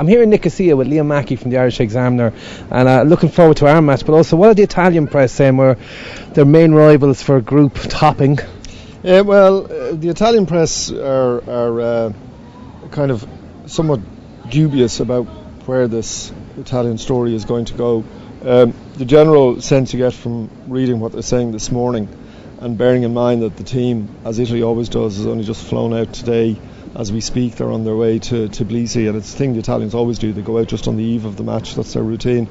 I'm here in Nicosia with Liam Mackey from the Irish Examiner, and looking forward to our match, but also what are the Italian press saying were their main rivals for group topping? The Italian press are kind of somewhat dubious about where this Italian story is going to go. The general sense you get from reading what they're saying this morning, and bearing in mind that the team, as Italy always does, has only just flown out today. As we speak, they're on their way to Tbilisi, and it's a thing the Italians always do. They go out just on the eve of the match. That's their routine.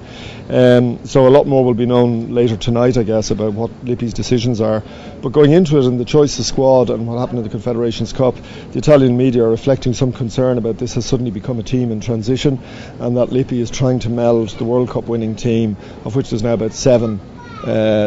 So a lot more will be known later tonight, I guess, about what Lippi's decisions are. But going into it, and the choice of squad and what happened in the Confederations Cup, the Italian media are reflecting some concern about this has suddenly become a team in transition, and that Lippi is trying to meld the World Cup winning team, of which there's now about 7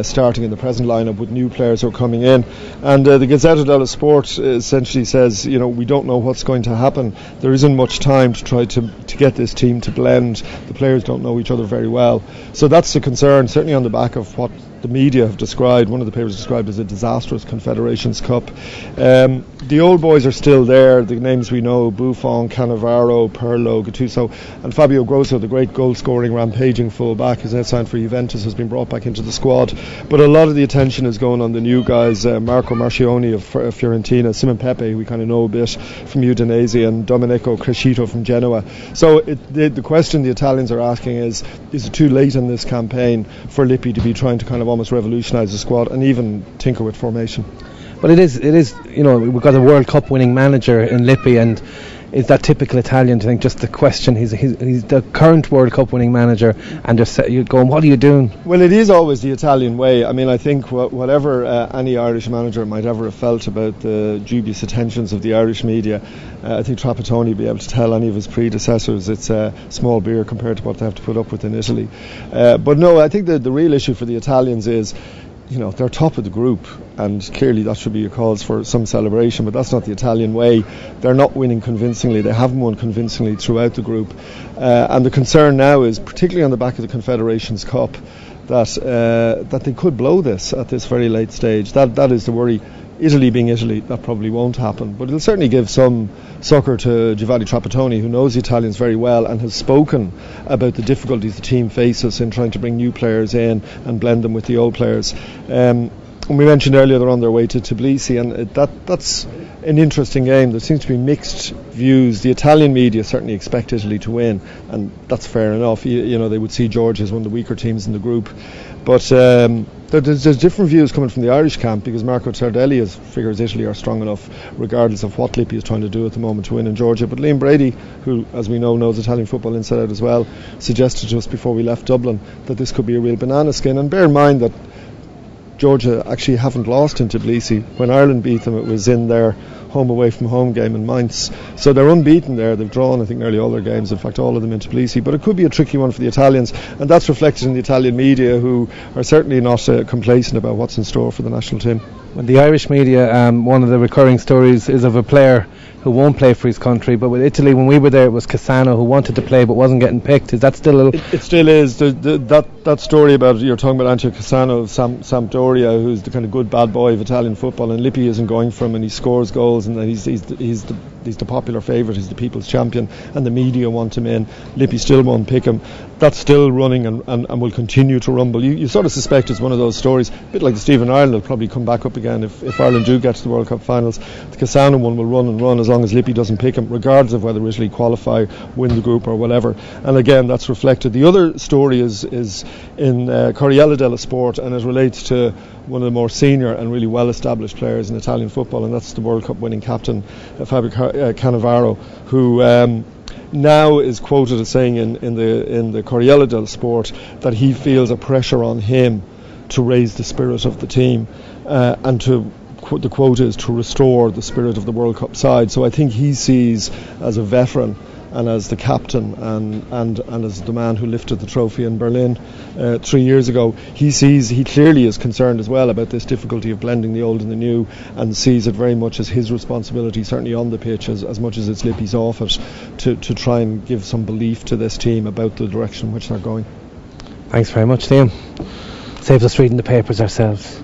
starting in the present lineup, with new players who are coming in. And the Gazzetta dello Sport essentially says, we don't know what's going to happen. There isn't much time to try to get this team to blend. The players don't know each other very well. So that's the concern, certainly on the back of what the media have described. One of the papers described as a disastrous Confederations Cup. The old boys are still there, the names we know: Buffon, Cannavaro, Pirlo, Gattuso, and Fabio Grosso, the great goal-scoring, rampaging full-back who's now signed for Juventus, has been brought back into the squad. But a lot of the attention is going on the new guys: Marco Marchioni of Fiorentina, Simon Pepe, who we kind of know a bit from Udinese, and Domenico Crescito from Genoa. So the question the Italians are asking is it too late in this campaign for Lippi to be trying to kind of almost revolutionise the squad and even tinker with formation? Well, it is. We've got a World Cup winning manager in Lippi, and is that typical Italian to think just the question? He's the current World Cup winning manager, and you're going, what are you doing? Well, it is always the Italian way. I mean, I think whatever any Irish manager might ever have felt about the dubious attentions of the Irish media, I think Trapattoni will be able to tell any of his predecessors it's small beer compared to what they have to put up with in Italy. But no, I think the real issue for the Italians is, they're top of the group, and clearly that should be a cause for some celebration, but that's not the Italian way. They're not winning convincingly. They haven't won convincingly throughout the group, and the concern now is, particularly on the back of the Confederations Cup, that they could blow this at this very late stage. That is the worry. Italy being Italy, that probably won't happen, but it'll certainly give some succour to Giovanni Trapattoni, who knows the Italians very well and has spoken about the difficulties the team faces in trying to bring new players in and blend them with the old players. And we mentioned earlier they're on their way to Tbilisi, and that's an interesting game. There seems to be mixed views. The Italian media certainly expect Italy to win, and that's fair enough. They would see Georgia as one of the weaker teams in the group, but there's different views coming from the Irish camp, because Marco Tardelli figures Italy are strong enough regardless of what Lippi is trying to do at the moment to win in Georgia. But Liam Brady, who, as we know, knows Italian football inside out as well, suggested to us before we left Dublin that this could be a real banana skin. And bear in mind that Georgia actually haven't lost in Tbilisi. When Ireland beat them, it was in their home away from home game in Mainz. So they're unbeaten there. They've drawn, I think, nearly all their games, in fact all of them in Tbilisi. But it could be a tricky one for the Italians, and that's reflected in the Italian media, who are certainly not complacent about what's in store for the national team. Well, the Irish media, one of the recurring stories is of a player who won't play for his country, but with Italy, when we were there, it was Cassano who wanted to play but wasn't getting picked. Is that still It still is. That story about, you're talking about Antonio Cassano of Sampdoria, who's the kind of good bad boy of Italian football, and Lippi isn't going for him, and he scores goals, and he's the popular favourite, he's the people's champion, and the media want him in. Lippi still won't pick him. That's still running and will continue to rumble. You sort of suspect it's one of those stories, a bit like the Stephen Ireland will probably come back up again if Ireland do get to the World Cup finals. The Cassano one will run and run as long as Lippi doesn't pick him, regardless of whether Italy qualify, win the group or whatever. And again, that's reflected. The other story is in Corriere dello Sport, and it relates to one of the more senior and really well-established players in Italian football, and that's the World Cup winning captain Fabio Cannavaro, who now is quoted as saying in the Corriere dello Sport that he feels a pressure on him to raise the spirit of the team, and the quote is to restore the spirit of the World Cup side. So I think he sees, as a veteran and as the captain and as the man who lifted the trophy in Berlin 3 years ago, he clearly is concerned as well about this difficulty of blending the old and the new, and sees it very much as his responsibility, certainly on the pitch, as much as it's Lippi's off it, to try and give some belief to this team about the direction in which they're going. Thanks very much, Liam. Saves us reading the papers ourselves.